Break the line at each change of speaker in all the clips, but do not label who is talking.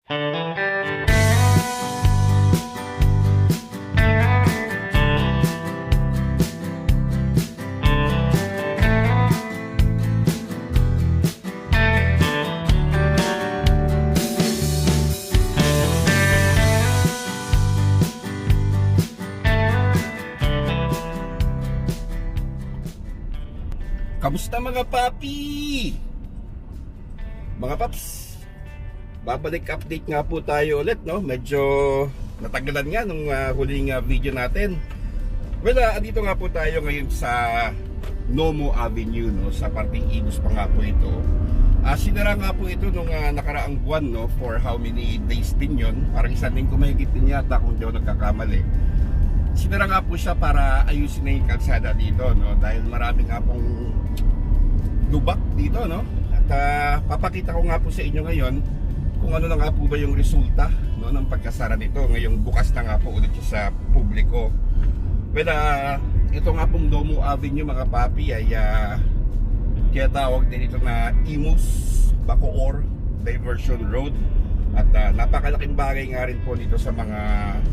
Kamusta mga papi? Mga paps, babalik update nga po tayo ulit, no? Medyo natagalan nga nung huling video natin. Well, andito nga po tayo ngayon sa Nomo Avenue, no? Sa parting Imus pa nga po ito. Sinara nga po ito nung nakaraang buwan, no? For how many days din yun? Parang isang linggo mahigit din yata kung di ako nagkakamali. Sinara nga po siya para ayusin na yung kalsada dito, no? Dahil marami nga pong lubak dito, no? At papakita ko nga po sa inyo ngayon kung ano na nga po ba yung resulta, no, ng pagkasara nito. Ngayong bukas na nga po ulit sa publiko. Well, ito nga pong Nomo Avenue mga papi ay kaya tawag din ito na Imus Bacoor Diversion Road. At napakalaking bagay nga rin po nito sa mga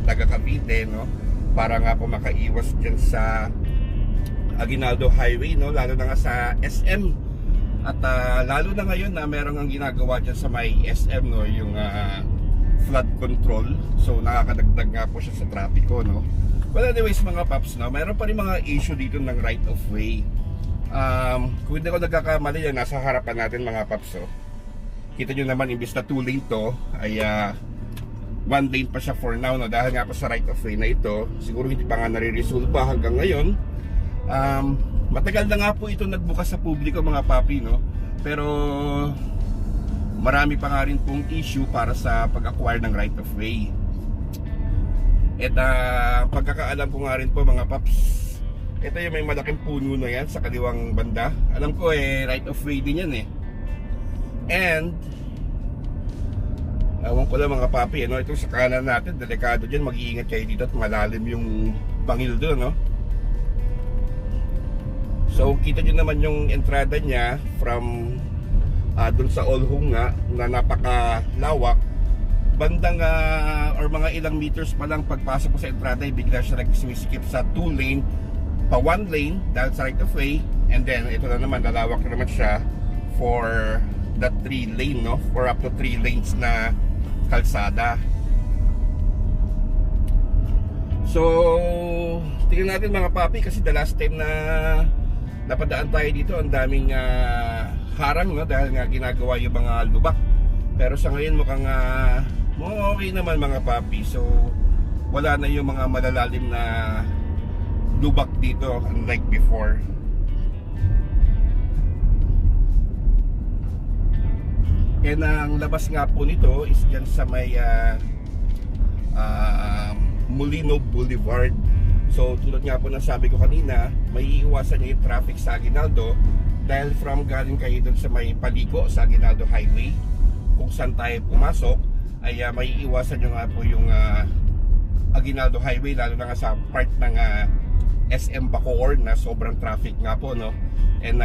taga Cavite, no? Para nga po makaiwas dyan sa Aguinaldo Highway, no? Lalo na nga sa SM. At lalo na ngayon na meron ang ginagawa dyan sa may SM, no? Yung flood control. So nakakadagdag nga po siya sa trapiko, no? Well, anyways mga paps, no? Meron pa rin mga issue dito ng right of way. Kung hindi ko nagkakamali, yan nasa harapan natin mga paps, oh. Kita nyo naman, imbis na 2 lane to ay 1 lane pa siya for now, no? Dahil nga po sa right of way na ito, siguro hindi pa nga nare-resolve pa hanggang ngayon. Matagal na nga po ito nagbukas sa publiko mga papi, no? Pero marami pa nga rin pong issue para sa pag-acquire ng right of way. At pagkakaalam ko nga rin po mga paps, ito yung may malaking puno na yan sa kaliwang banda. Alam ko right of way din yan And ewan ko lang mga papi, no? Ito sa kanan natin, delikado dyan, mag-iingat kayo dito at malalim yung bangil doon, no? So kita nyo naman yung entrada niya from dun sa Olhong nga na napakalawak. Bandang or mga ilang meters pa lang pagpasok ko sa entrada ay bigla siya nag-skip sa 2 lane pa 1 lane dahil sa right of way. And then ito na naman, lalawak na naman siya for that 3 lane, no? For up to 3 lanes na kalsada. So tingnan natin mga papi, kasi the last time na napadaan tayo dito, ang daming harang, no? Dahil nga ginagawa yung mga lubak. Pero sa ngayon mukhang okay naman mga papi. So wala na yung mga malalalim na lubak dito unlike before. And ang labas nga po nito is dyan sa may Molino Boulevard. So tulad nga po ng sabi ko kanina, may iiwasan nyo yung traffic sa Aguinaldo dahil from galing kayo dun sa may paligo sa Aguinaldo Highway, kung saan tayo pumasok ay may iiwasan nyo nga po yung Aguinaldo Highway, lalo na nga sa part ng SM Bacoor na sobrang traffic nga po, no? And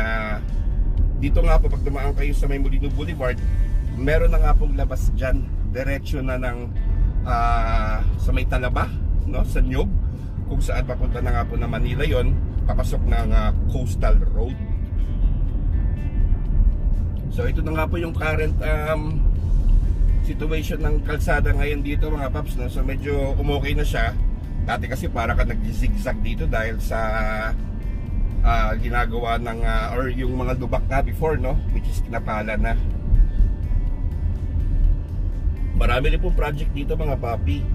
dito nga po pag dumaan kayo sa may Molino Boulevard, meron na nga pong labas dyan, diretsyo na ng sa may Talaba, no? Sa Nyog, kung saan papunta na nga po na Manila yon, papasok ng Coastal Road. So ito na nga po yung current situation ng kalsada ngayon dito mga paps, no? So medyo umokay na siya. Dati kasi para ka nag-zigzag dito dahil sa ginagawa ng or yung mga lubak na before, no? Which is kinapala na. Marami rin po project dito mga papi.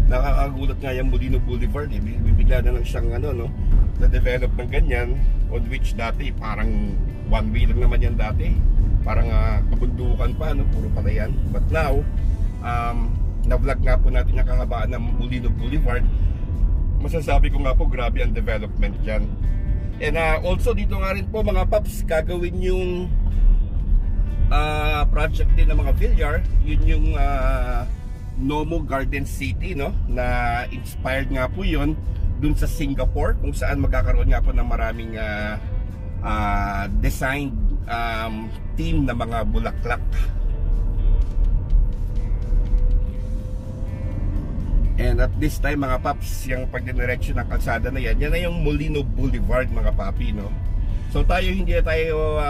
Nakakagulat nga yung Molino Boulevard, bibigla na lang siyang no, na-develop ng ganyan, on which dati parang one way lang naman yan dati, parang kabundukan pa, no, puro palayan. But now na-vlog nga po natin yung kahabaan ng Molino Boulevard. Masasabi ko nga po, grabe ang development dyan. And also dito nga rin po mga paps, gagawin yung project din ng mga Villar. Yun yung Nomo Garden City, no? Na inspired nga po yun dun sa Singapore, kung saan magkakaroon nga po ng maraming design team na mga bulaklak. And at this time mga paps, yung pagdidireksyon ng kalsada na yan na yung Molino Boulevard mga papi, no? So tayo hindi na tayo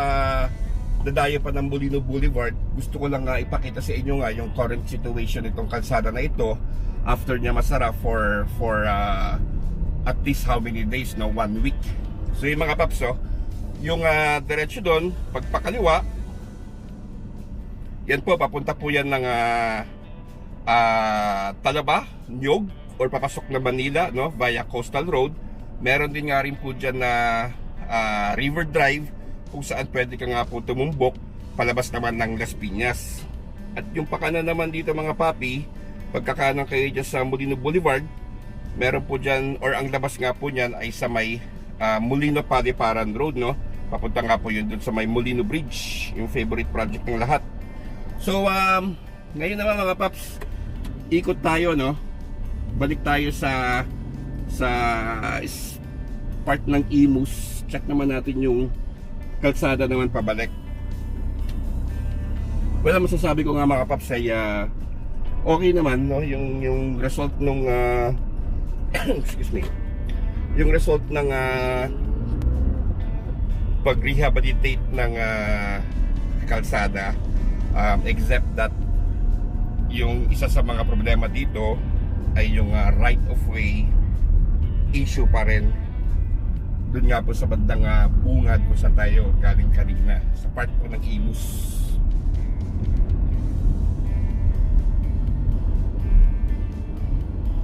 dadayo pa ng Molino Boulevard. Gusto ko lang ipakita sa inyo nga yung current situation itong kalsada na ito after niya masara for at least how many days, no? 1 week. So yung mga paps, yung diretsyo doon, pagpakaliwa, yan po, papunta po yan ng Talaba, Nyog, or papasok na Manila, no, via Coastal Road. Meron din nga rin po dyan na River Drive, kung saan pwede ka nga po tumumbok palabas naman ng Las Piñas. At yung pakanan naman dito mga papi, pagkakanan kayo dyan sa Molino Boulevard, meron po dyan, or ang labas nga po nyan ay sa may Molino Paliparan Road, no. Papunta nga po yun dun sa may Molino Bridge, yung favorite project ng lahat. So ngayon naman mga paps, ikot tayo, no. Balik tayo sa part ng Imus. Check naman natin yung kalsada naman pabalik. Well, masasabi ko nga mga paps ay okay naman, no, yung result nung excuse me, yung result ng pag-rehabilitate ng kalsada, except that yung isa sa mga problema dito ay yung right of way issue pa rin doon nga po sa bandang bungad kung saan tayo galing kanina, sa part po ng Imus.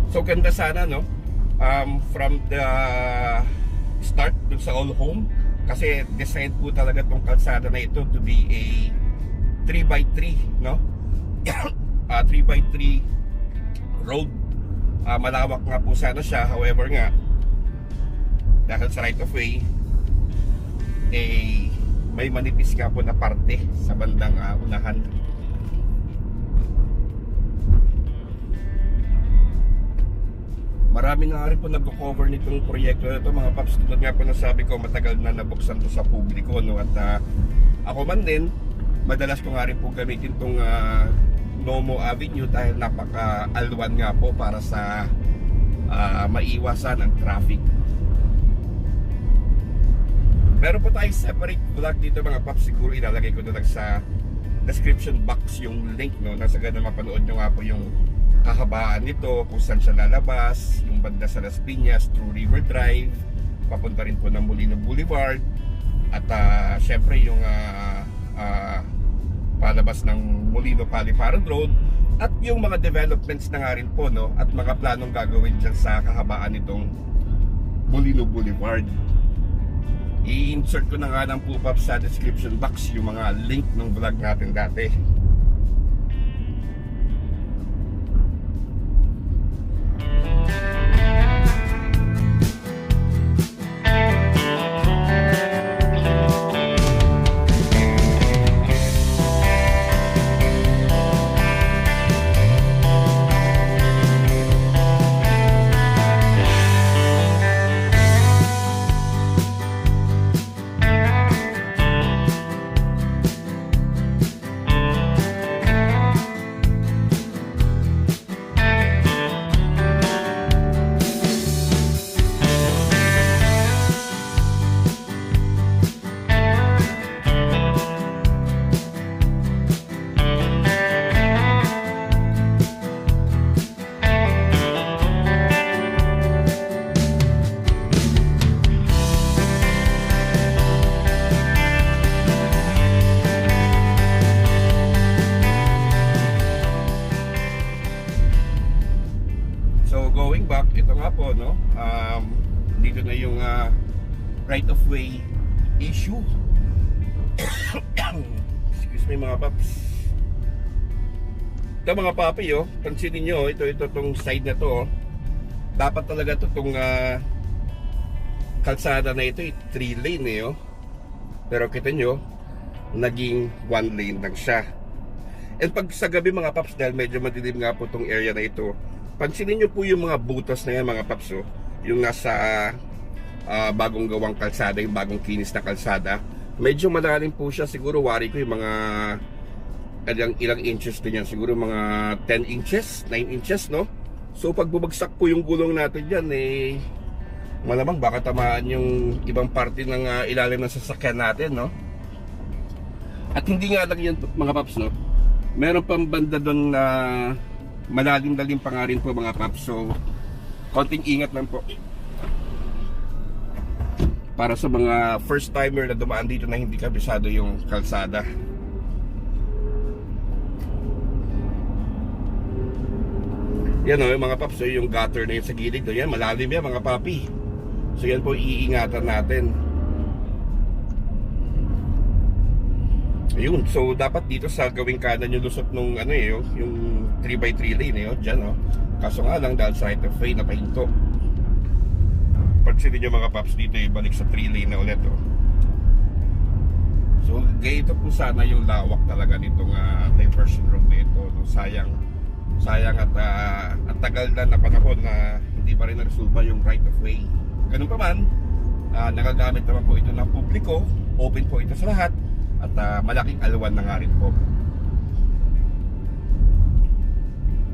So ganda sana, no, from the start dun sa All Home, kasi design po talaga tong kalsada na ito to be a 3x3, no. 3x3 road. Malawak nga po sana siya, however nga, dahil sa right of way, may manipis nga po na parte sa bandang unahan. Marami na rin po nag-cover nitong proyekto na ito mga paps. Tulad nga po nasabi ko, matagal na nabuksan to sa publiko, no? At ako man din, madalas ko nga rin po gamitin itong Nomo Avenue dahil napaka-alwan nga po para sa maiwasan ang traffic. Meron po tayong separate vlog dito mga paps. Siguro ilalagay ko doon sa description box yung link, no? Nasa ganun mapanood nyo nga po yung kahabaan nito, kung saan siya lalabas, yung banda sa Las Piñas through River Drive, papunta rin po ng Molino Boulevard, at syempre yung palabas ng Molino Paliparan Road, at yung mga developments na nga rin po, no, at mga planong gagawin dyan sa kahabaan nitong Molino Boulevard. I-insert ko na nga ng pop-up sa description box yung mga link ng vlog natin dati. So going back, ito nga po, no, dito na yung right of way issue. Excuse me mga paps. Ito mga papi, pansinin nyo, ito tong side na to, dapat talaga to tong kalsada na ito 3 lane pero kita nyo naging 1 lane lang siya. And pag sa gabi mga paps, dahil medyo madilim nga po tong area na ito, pansinin nyo po yung mga butas na yan mga paps, yung nasa bagong gawang kalsada, yung bagong kinis na kalsada, medyo malalim po siya. Siguro wari ko yung mga ilang inches din yan, siguro mga 10 inches, 9 inches, no? So pag bumagsak po yung gulong natin dyan, malamang baka tamaan yung ibang parte ng ilalim ng sasakyan natin, no? At hindi nga lang yan mga paps, no? Meron pang banda doon na malalim-lalim pa nga rin po mga paps. So konting ingat lang po para sa mga first timer na dumaan dito na hindi kabisado yung kalsada. Yan o, yung mga paps, so yung gutter na yun sa gilid, no? Yan, malalim yan mga papi. So yan po iingatan natin. Ayun, so dapat dito sa gawing kanan yung lusot nung yung 3x3 lane dyan, no? Kaso nga lang dahil sa right of way na pahinto. Pansinin nyo mga paps, dito ibalik sa 3 lane na ulit, oh. So ganito po sana yung lawak talaga nitong diversion road na ito, no? Sayang at tagal na panahon na hindi pa rin naresolba yung right of way. Ganun pa man, nagagamit naman po ito ng publiko, open po ito sa lahat, at malaking alwan na nga rin po.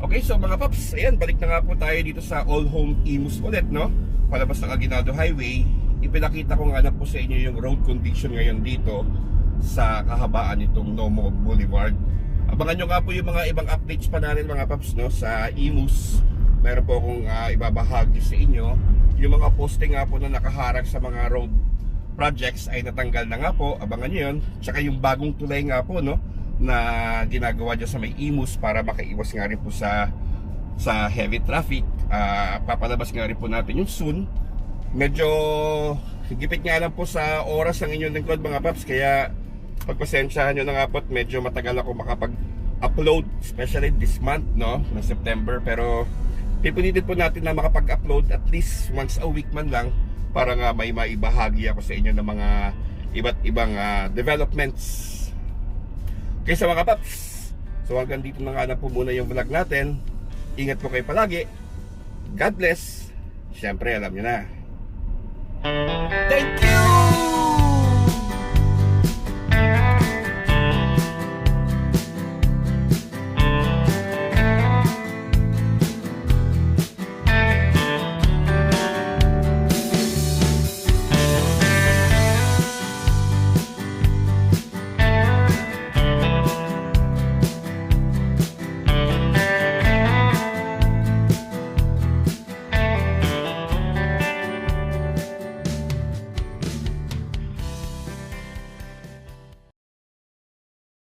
Okay, so mga paps, ayan, balik na nga po tayo dito sa All Home Imus ulit, no? Palabas ng Aguinaldo Highway. Ipinakita ko nga na po sa inyo yung road condition ngayon dito sa kahabaan nitong Nomo Boulevard. Abangan nyo nga po yung mga ibang updates pa natin mga paps, no? Sa Imus, meron po akong ibabahagi sa inyo. Yung mga posting nga po na nakaharang sa mga road projects ay natanggal na nga po. Abangan nyo yun. Tsaka yung bagong tulay nga po, no? Na ginagawa dyan sa may Imus para makaiwas nga rin po sa heavy traffic. Papalabas nga rin po natin yung soon. Medyo higipit nga lang po sa oras ng inyong lingkod mga paps, kaya pagpasensyahan nyo na nga po at medyo matagal ako makapag-upload, especially this month, no, ng September. Pero pipilitin po natin na makapag-upload at least once a week man lang para nga may maibahagi ako sa inyo ng mga iba't ibang developments. Okay, sa mga paps, so hanggang dito na nga na po muna yung vlog natin. Ingat po kayo palagi. God bless. Siyempre, alam nyo na. Thank you!